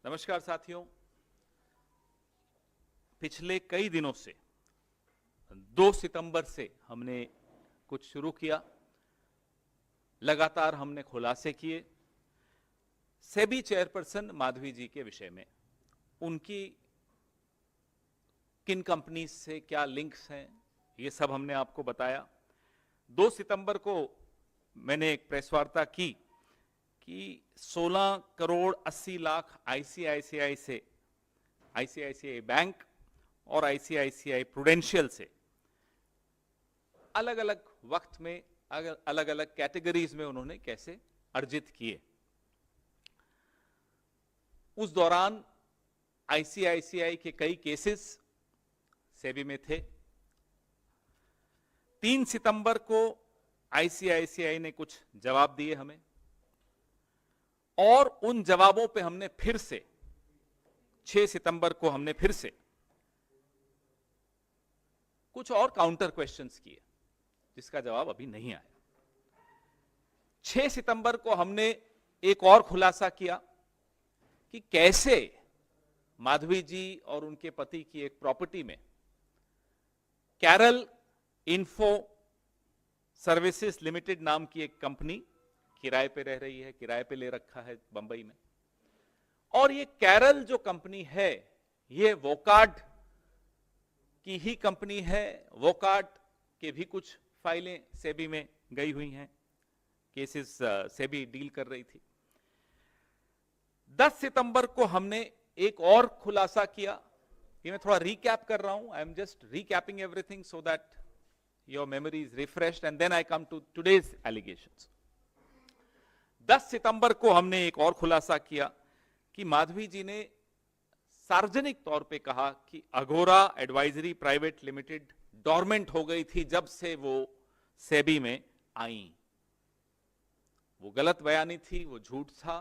नमस्कार साथियों, पिछले कई दिनों से 2 सितंबर से हमने कुछ शुरू किया। लगातार हमने खुलासे किए सेबी चेयरपर्सन माधवी जी के विषय में, उनकी किन कंपनी से क्या लिंक्स हैं, ये सब हमने आपको बताया। 2 सितंबर को मैंने एक प्रेस वार्ता की कि 16 करोड़ 80 लाख आईसीआईसीआई से, आईसीआईसीआई बैंक और आईसीआईसीआई प्रूडेंशियल से अलग अलग वक्त में अलग अलग कैटेगरीज में उन्होंने कैसे अर्जित किए। उस दौरान आईसीआईसीआई के कई केसेस सेबी में थे। 3 सितंबर को आईसीआईसीआई ने कुछ जवाब दिए हमें, और उन जवाबों पे हमने फिर से 6 सितंबर को हमने फिर से कुछ और काउंटर क्वेश्चंस किए जिसका जवाब अभी नहीं आया। 6 सितंबर को हमने एक और खुलासा किया कि कैसे माधवी जी और उनके पति की एक प्रॉपर्टी में कैरल इन्फो सर्विसेज लिमिटेड नाम की एक कंपनी किराए पे रह रही है, किराए पे ले रखा है बंबई में। और ये कैरल जो कंपनी है, ये वोकार्ड की ही कंपनी है। वोकार्ड के भी कुछ फाइलें सेबी में गई हुई हैं, केसेस सेबी डील कर रही थी। 10 सितंबर को हमने एक और खुलासा किया। ये मैं थोड़ा रिकैप कर रहा हूं, I am just recapping everything so that your memory is refreshed and then I come to today's allegations. 10 सितंबर को हमने एक और खुलासा किया कि माधवी जी ने सार्वजनिक तौर पे कहा कि Aghora advisory private limited dormant हो गई थी जब से वो सेबी में आई। वो गलत बयानी थी, वो झूठ था।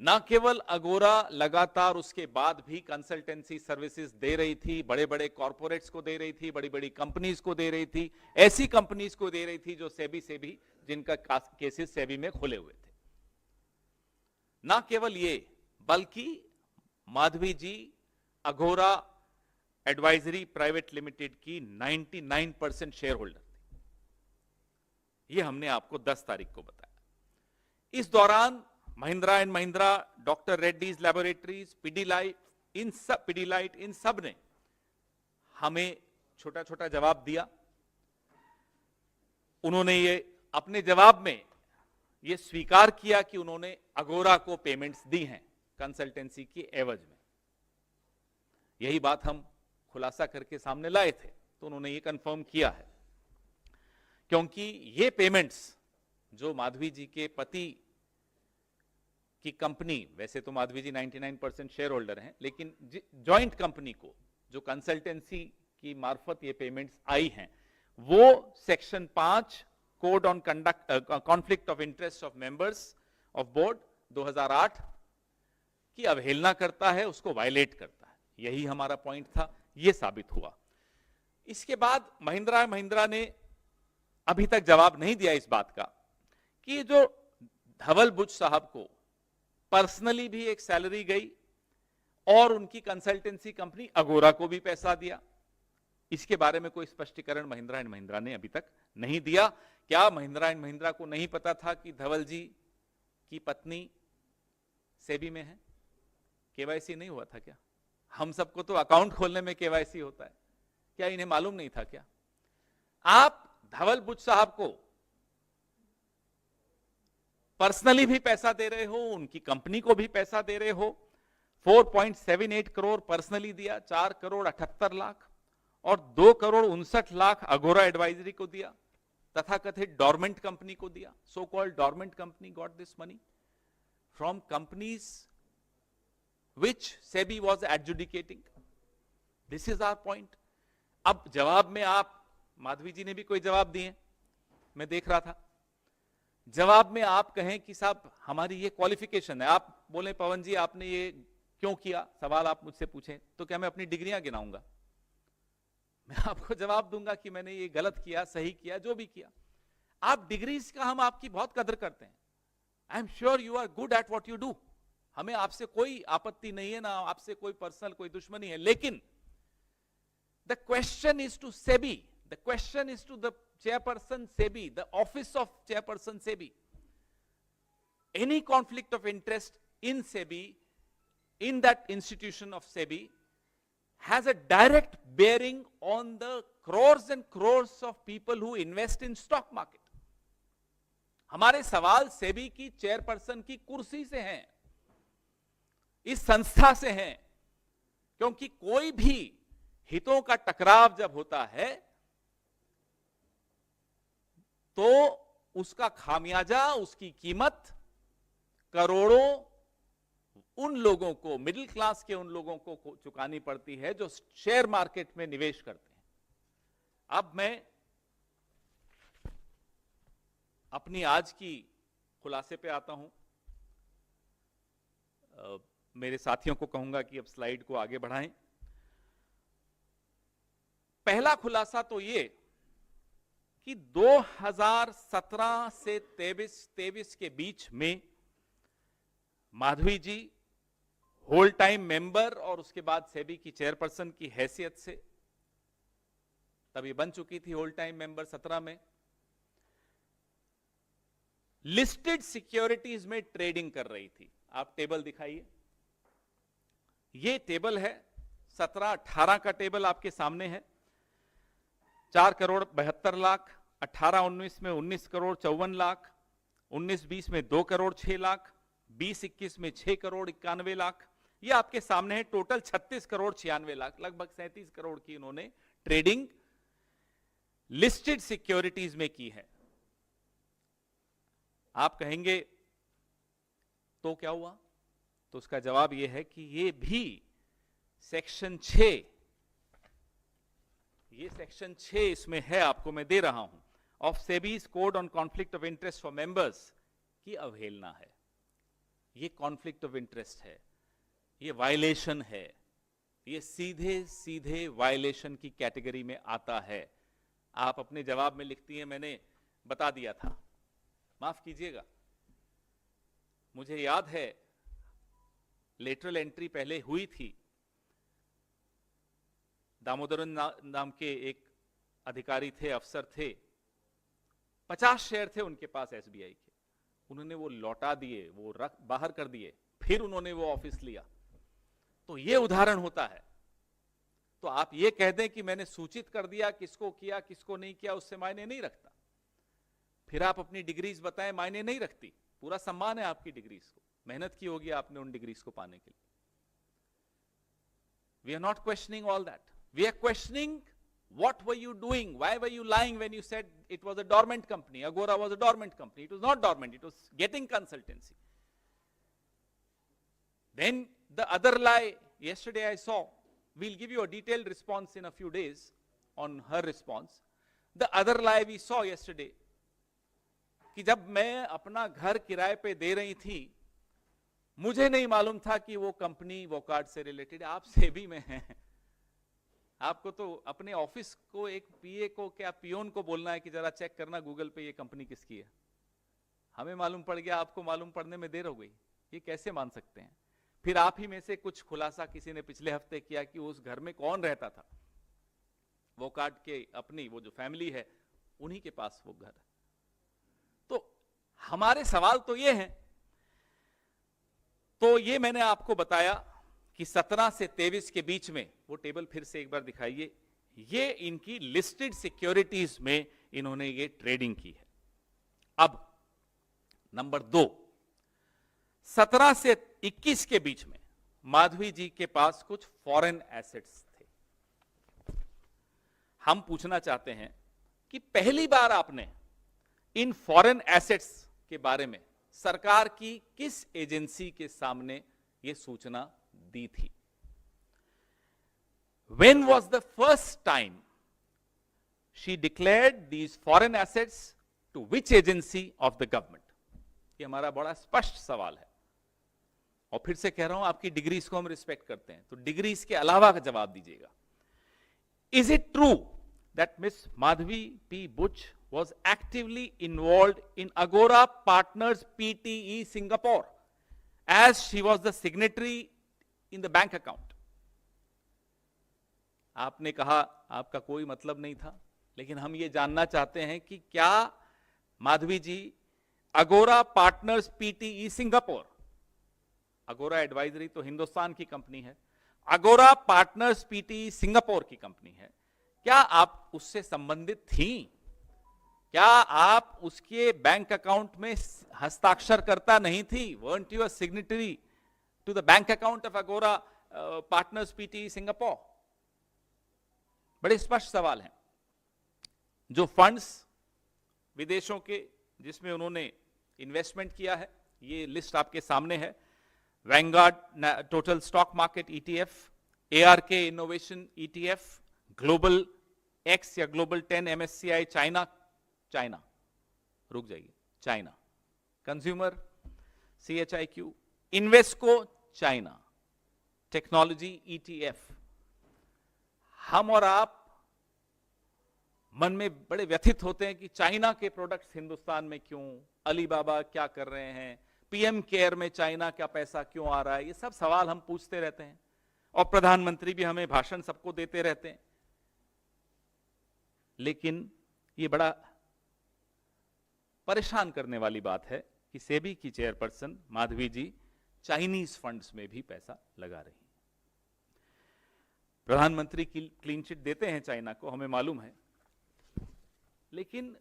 ना केवल अघोरा लगातार उसके बाद भी कंसल्टेंसी सर्विसेज दे रही थी, बड़े बड़े कॉर्पोरेट्स को दे रही थी, बड़ी बड़ी कंपनीज को दे रही थी, ऐसी कंपनीज को दे रही थी जो सेबी से भी, जिनका केसेस सेबी में खुले हुए थे। ना केवल ये, बल्कि माधवी जी अघोरा एडवाइजरी प्राइवेट लिमिटेड की 99% शेयर होल्डर थी। ये हमने आपको 10 तारीख को बताया। इस दौरान Mahindra and Mahindra, doctor Reddy's laboratories, Pidilite, इन सब ने हमें छोटा छोटा जवाब दिया। उन्होंने ये अपने जवाब में ये स्वीकार किया कि उन्होंने अघोरा को पेमेंट्स दी हैं कंसल्टेंसी की एवज में। यही बात हम खुलासा करके सामने लाए थे, तो उन्होंने ये कंफर्म किया है। क्योंकि ये पेमेंट्स जो माधवी जी के पति की कंपनी, वैसे तो माधवी जी 99% शेयर होल्डर हैं, लेकिन जॉइंट कंपनी को जो कंसल्टेंसी की मार्फत ये पेमेंट्स आई हैं, वो section 5 code on conduct conflict of interest of members of board 2008 की अवहेलना करता है, उसको वायलेट करता है। यही हमारा पॉइंट था, ये साबित हुआ। इसके बाद महिंद्रा ने अभी तक जवाब नहीं दिया इस बात का कि जो धवल बुच साहब को पर्सनली भी एक सैलरी गई और उनकी कंसल्टेंसी कंपनी अघोरा को भी पैसा दिया, इसके बारे में कोई स्पष्टीकरण महिंद्रा एंड महिंद्रा ने अभी तक नहीं दिया। क्या महिंद्रा एंड महिंद्रा को नहीं पता था कि धवल जी की पत्नी सेबी में है? केवाईसी नहीं हुआ था क्या? हम सबको तो अकाउंट खोलने में केवाईसी होता है, क्या इन्हें मालूम नहीं था क्या? आप धवल बुच साहब को पर्सनली भी पैसा दे रहे हो, उनकी कंपनी को भी पैसा दे रहे हो। 4.78 करोड़ पर्सनली दिया, 4 करोड़ 78 लाख और 2 करोड़ 59 लाख अघोरा एडवाइजरी को दिया, तथा कथित डॉर्मेंट कंपनी को दिया। So called dormant company got this money from companies which SEBI was adjudicating. This is our point. अब जवाब में आप, माधवी जी ने भी कोई जवाब दिए, मैं देख रहा था। जवाब में आप कहें कि साहब हमारी ये क्वालिफिकेशन है, आप बोले पवन जी आपने ये क्यों किया, सवाल आप मुझसे पूछें तो क्या मैं अपनी डिग्रियां गिनाऊंगा? मैं आपको जवाब दूंगा कि मैंने ये गलत किया, सही किया, जो भी किया। आप डिग्रीज का, हम आपकी बहुत कदर करते हैं। I am sure you are good at what you do, हमें आपसे कोई आपत्ति नहीं है, ना आपसे कोई पर्सनल कोई दुश्मनी है, लेकिन the question is to SEBI, the question is to the chairperson SEBI, the office of chairperson SEBI. Any conflict of interest in SEBI, in that institution of SEBI, has a direct bearing on the crores and crores of people who invest in stock market. हमारे सवाल SEBI की chairperson की कुर्सी से हैं, इस संस्था से हैं, क्योंकि कोई भी हितों का टकराव जब होता है तो उसका खामियाजा, उसकी कीमत करोड़ों उन लोगों को, मिडिल क्लास के उन लोगों को चुकानी पड़ती है जो शेयर मार्केट में निवेश करते हैं। अब मैं अपनी आज की खुलासे पे आता हूं। मेरे साथियों को कहूंगा कि अब स्लाइड को आगे बढ़ाएं। पहला खुलासा तो ये कि 2017 से 23 के बीच में माधवी जी होल टाइम मेंबर और उसके बाद सेबी की चेयरपर्सन की हैसियत से, तभी बन चुकी थी होल टाइम मेंबर 17 में, लिस्टेड सिक्योरिटीज में ट्रेडिंग कर रही थी। आप टेबल दिखाइए, ये टेबल है 17-18 का टेबल आपके सामने है। 4 करोड़ 72 लाख, 18-19 में 19 करोड़ 54 लाख, 19-20 में 2 करोड़ 6 लाख, 20-21 में 6 करोड़ 91 लाख। ये आपके सामने है। टोटल 36 करोड़ 96 लाख, लगभग 37 करोड़ की इन्होंने ट्रेडिंग लिस्टेड सिक्योरिटीज में की है। आप कहेंगे तो क्या हुआ? तो उसका जवाब यह है कि ये भी सेक्शन 6, ये सेक्शन 6 इसमें है, आपको मैं दे रहा हूं, of SEBI's code on conflict of interest for members की अवहेलना है। ये कॉन्फ्लिक्ट ऑफ इंटरेस्ट है, ये वायलेशन है, ये सीधे सीधे वायलेशन की कैटेगरी में आता है। आप अपने जवाब में लिखती हैं, मैंने बता दिया था, माफ कीजिएगा। मुझे याद है लेटरल एंट्री पहले हुई थी, दामोदरन नाम के एक अधिकारी थे, अफसर थे, 50 शेयर थे उनके पास एसबीआई के, उन्होंने वो लौटा दिए, वो बाहर कर दिए, फिर उन्होंने वो ऑफिस लिया। तो ये उदाहरण होता है। तो आप ये कह दें कि मैंने सूचित कर दिया, किसको किया किसको नहीं किया, उससे मायने नहीं रखता। फिर आप अपनी डिग्रीज बताएं, मायने नहीं रखती। पूरा सम्मान है आपकी डिग्रीज को, मेहनत की होगी आपने उन डिग्रीज को पाने के लिए। We are not questioning all that, we are questioning what were you doing, why were you lying when you said it was a dormant company, Agora was a dormant company. It was not dormant, it was getting consultancy. Then the other lie, yesterday I saw, we'll give you a detailed response in a few days on her response. The other lie we saw yesterday, कि जब मैं अपना घर किराए पे दे रही थी, मुझे नहीं मालूम था कि वो कंपनी वोकार्ड से रिलेटेड। आप सेबी में हैं, आपको तो अपने ऑफिस को, एक पीए को, क्या पियोन को बोलना है कि जरा चेक करना गूगल पे ये कंपनी किसकी है। हमें मालूम पड़ गया, आपको मालूम पड़ने में देर हो गई। ये कैसे मान सकते हैं? फिर आप ही में से कुछ खुलासा किसी ने पिछले हफ्ते किया कि उस घर में कौन रहता था, वोकार्ड के अपनी वो जो फैमिली है उन्हीं के पास वो घर। तो हमारे सवाल तो ये हैं। तो ये मैंने आपको बताया कि 17 से 23 के बीच में, वो टेबल फिर से एक बार दिखाइए, ये इनकी लिस्टेड सिक्योरिटीज में इन्होंने ये ट्रेडिंग की है। अब नंबर 2, 17 से 21 के बीच में माधवी जी के पास कुछ फॉरेन एसेट्स थे। हम पूछना चाहते हैं कि पहली बार आपने इन फॉरेन एसेट्स के बारे में सरकार की किस एजेंसी के सामने यह सूचना दी थी? When was the first time she declared these foreign assets to which agency of the government? ये हमारा बड़ा स्पष्ट सवाल है। और फिर से कह रहा हूं, आपकी डिग्रीज को हम रिस्पेक्ट करते हैं, तो डिग्रीज के अलावा का जवाब दीजिएगा। Is it true that Miss Madhavi P. Buch was actively involved in Agora Partners Pte Singapore as she was the signatory in the bank account. आपने कहा आपका कोई मतलब नहीं था, लेकिन हम ये जानना चाहते हैं कि क्या माधवी जी अगोरा पार्टनर्स पीटीई सिंगापुर, अगोरा एडवाइजरी तो हिंदुस्तान की कंपनी है, अगोरा पार्टनर्स पीटीई सिंगापुर की कंपनी है, क्या आप उससे संबंधित थी? क्या आप उसके बैंक अकाउंट में हस्ताक्षर करता नहीं थी? weren't you a signatory to the bank account of Agora Partners PTE Singapore? बड़े स्पष्ट सवाल हैं। जो फंड्स विदेशों के जिसमें उन्होंने इन्वेस्टमेंट किया है, ये लिस्ट आपके सामने है। Vanguard total stock market ETF, ARK innovation ETF, global X या ग्लोबल 10 MSCI चाइना, रुक जाइए, China, consumer CHIQ, Invesco China, technology ETF। हम और आप मन में बड़े व्यथित होते हैं कि चाइना के प्रोडक्ट्स हिंदुस्तान में क्यों, अलीबाबा क्या कर रहे हैं, PM केयर में चाइना का पैसा क्यों आ रहा है, ये सब सवाल हम पूछते रहते हैं और प्रधानमंत्री भी हमें भाषण सबको देते रहते हैं। लेकिन ये बड़ा परेशान करने वाली बात है कि सेबी की चेयरपर्सन माधवी जी चाइनीज फंड्स में भी पैसा लगा रही हैं। प्रधानमंत्री की क्लीन चिट देते हैं चाइना को, हमें मालूम है, लेकिन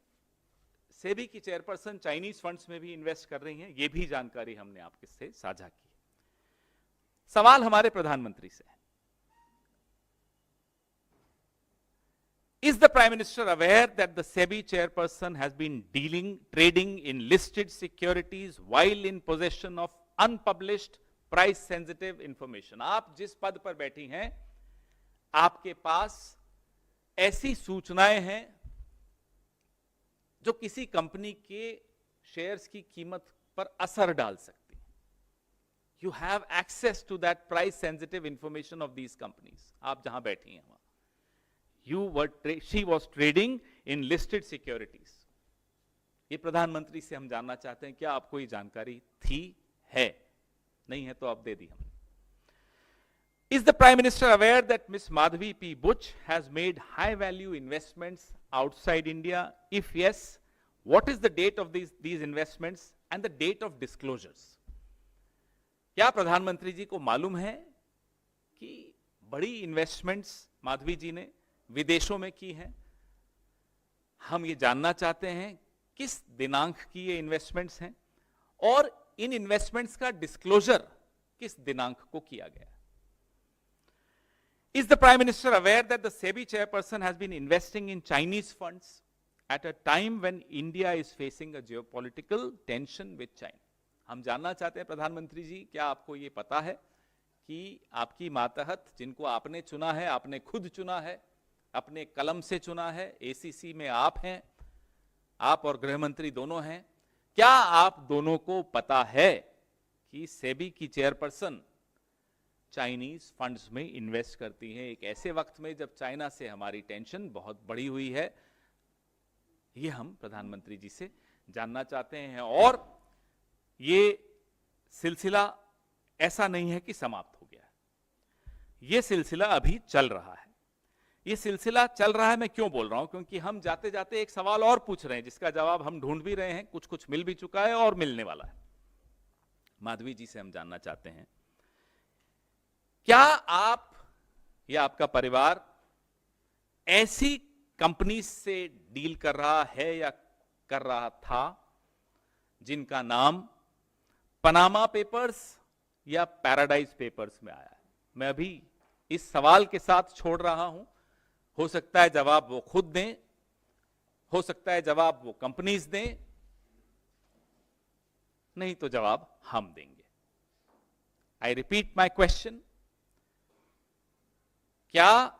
सेबी की चेयरपर्सन चाइनीज फंड्स में भी इन्वेस्ट कर रही हैं, ये भी जानकारी हमने आपके से साझा की। सवाल हमारे प्रधानमंत्री से है, is the Prime Minister aware that the SEBI chairperson has been trading in listed securities while in possession of unpublished price sensitive information? आप जिस पद पर बैठी हैं, आपके पास ऐसी सूचनाएं हैं जो किसी कंपनी के शेयर्स की कीमत पर असर डाल सकती हैं। You have access to that price sensitive information of these companies. आप जहां बैठी हैं वहां she was trading in listed securities. ये प्रधानमंत्री से हम जानना चाहते हैं, क्या आपको ये जानकारी थी, है? नहीं है तो आप दे दी हमने। Is the Prime Minister aware that Ms. Madhavi P. Buch has made high value investments outside India? If yes, what is the date of these investments and the date of disclosures? क्या प्रधानमंत्री जी को मालूम है कि बड़ी investments Madhavi जी ने विदेशों में की हैं? हम ये जानना चाहते हैं किस दिनांक की ये इन्वेस्टमेंट्स हैं और इन इन्वेस्टमेंट्स का डिस्क्लोजर किस दिनांक को किया गया। Is the Prime Minister aware that the SEBI chairperson has been investing in Chinese funds at a time when India is facing a geopolitical tension with China? हम जानना चाहते हैं प्रधानमंत्री जी, क्या आपको ये पता है कि आपकी मातहत जिनको आपने चुना है, आपने खुद चुना है, अपने कलम से चुना है, ACC में आप हैं, आप और गृह मंत्री दोनों हैं, क्या आप दोनों को पता है कि सेबी की चेयरपर्सन चाइनीज फंड्स में इन्वेस्ट करती हैं एक ऐसे वक्त में जब चाइना से हमारी टेंशन बहुत बड़ी हुई है? ये हम प्रधानमंत्री जी से जानना चाहते हैं। और ये सिलसिला ऐसा नहीं है कि समाप्त हो गया, ये सिलसिला अभी चल रहा है। ये सिलसिला चल रहा है, मैं क्यों बोल रहा हूं, क्योंकि हम जाते जाते एक सवाल और पूछ रहे हैं जिसका जवाब हम ढूंढ भी रहे हैं, कुछ कुछ मिल भी चुका है और मिलने वाला है। माधवी जी से हम जानना चाहते हैं, क्या आप या आपका परिवार ऐसी कंपनी से डील कर रहा है या कर रहा था जिनका नाम पनामा पेपर्स या पैराडाइज पेपर्स में आया है? मैं अभी इस सवाल के साथ छोड़ रहा हूं, हो सकता है जवाब वो खुद दें, हो सकता है जवाब वो कंपनीज दें, नहीं तो जवाब हम देंगे। आई रिपीट माय क्वेश्चन, क्या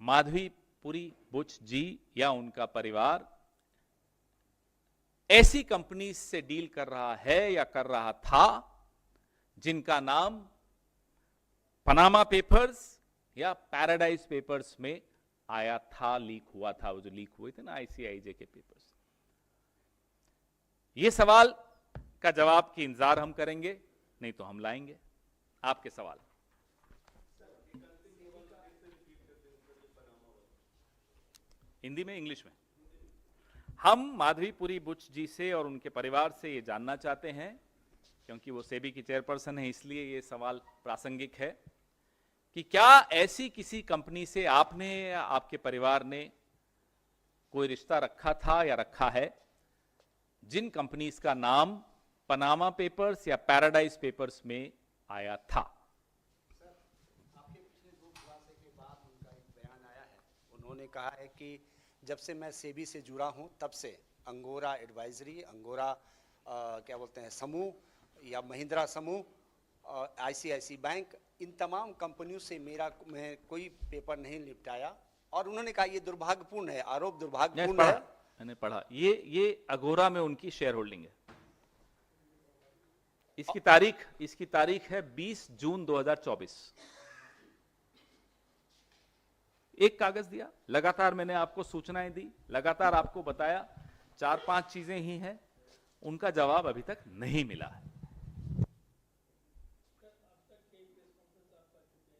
माधवी पुरी बुच जी या उनका परिवार ऐसी कंपनीज से डील कर रहा है या कर रहा था जिनका नाम पनामा पेपर्स या पैराडाइज पेपर्स में आया था, लीक हुआ था, वो जो लीक हुए थे ना ICIJ के पेपर्स? ये सवाल का जवाब की इंतजार हम करेंगे। नहीं तो हम लाएंगे। आपके सवाल। हिंदी में, इंग्लिश में? हम माधवीपुरी बुच जी से और उनके परिवार से ये जानना चाहते हैं, क्योंकि वो सेबी की चेयरपर्सन है, इसलिए ये सवाल प्रासंगिक है कि क्या ऐसी किसी कंपनी से आपने या आपके परिवार ने कोई रिश्ता रखा था या रखा है जिन कंपनीज का नाम पनामा पेपर्स या पैराडाइज पेपर्स में आया था? सर, आपके पिछले 2 खुलासे के बाद उनका एक बयान आया है। उन्होंने कहा है कि जब से मैं सेबी से जुड़ा हूं तब से अंगोरा एडवाइजरी, अंगोरा क्या बोलते हैं समूह या महिंद्रा समूह, आईसीआईसी बैंक, इन तमाम कंपनियों से मैं कोई पेपर नहीं निपटाया। और उन्होंने कहा ये दुर्भाग्यपूर्ण है, आरोप दुर्भाग्यपूर्ण है। मैंने पढ़ा, ये अगोरा में उनकी शेयर होल्डिंग है। इसकी तारीख है 20 जून 2024। एक कागज दिया, लगातार मैंने आपको सूचनाएं दी, लगातार आपको बताया, 4-5 चीजें ही हैं, उनका जवाब अभी तक नहीं मिला है।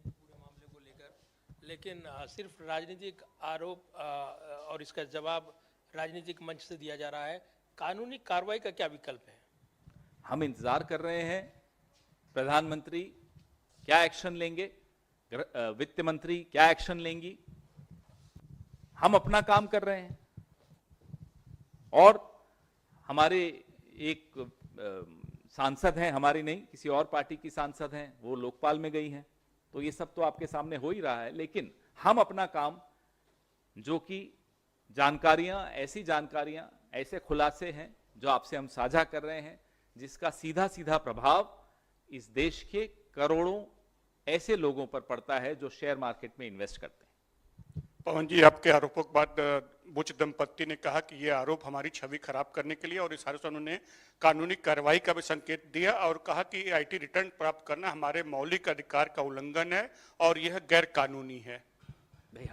पूरे मामले को लेकर, लेकिन सिर्फ राजनीतिक आरोप और इसका जवाब राजनीतिक मंच से दिया जा रहा है। कानूनी कार्रवाई का क्या विकल्प है? हम इंतजार कर रहे हैं प्रधानमंत्री क्या एक्शन लेंगे, वित्त मंत्री क्या एक्शन लेंगी। हम अपना काम कर रहे हैं और हमारे एक सांसद हैं, हमारी नहीं किसी और पार्टी की सांसद हैं, वो लोकपाल में गई हैं, तो ये सब तो आपके सामने हो ही रहा है। लेकिन हम अपना काम, जो कि जानकारियां, ऐसे खुलासे हैं जो आपसे हम साझा कर रहे हैं, जिसका सीधा सीधा प्रभाव इस देश के करोड़ों ऐसे लोगों पर पड़ता है जो शेयर मार्केट में इन्वेस्ट करते हैं। पवन जी, आपके आरोपों के बाद बुच दंपत्ति ने कहा कि ये आरोप हमारी छवि खराब करने के लिए, और इस से उन्होंने कानूनी कार्रवाई का भी संकेत दिया और कहा कि आईटी रिटर्न प्राप्त करना हमारे मौलिक अधिकार का उल्लंघन है और यह गैर कानूनी है।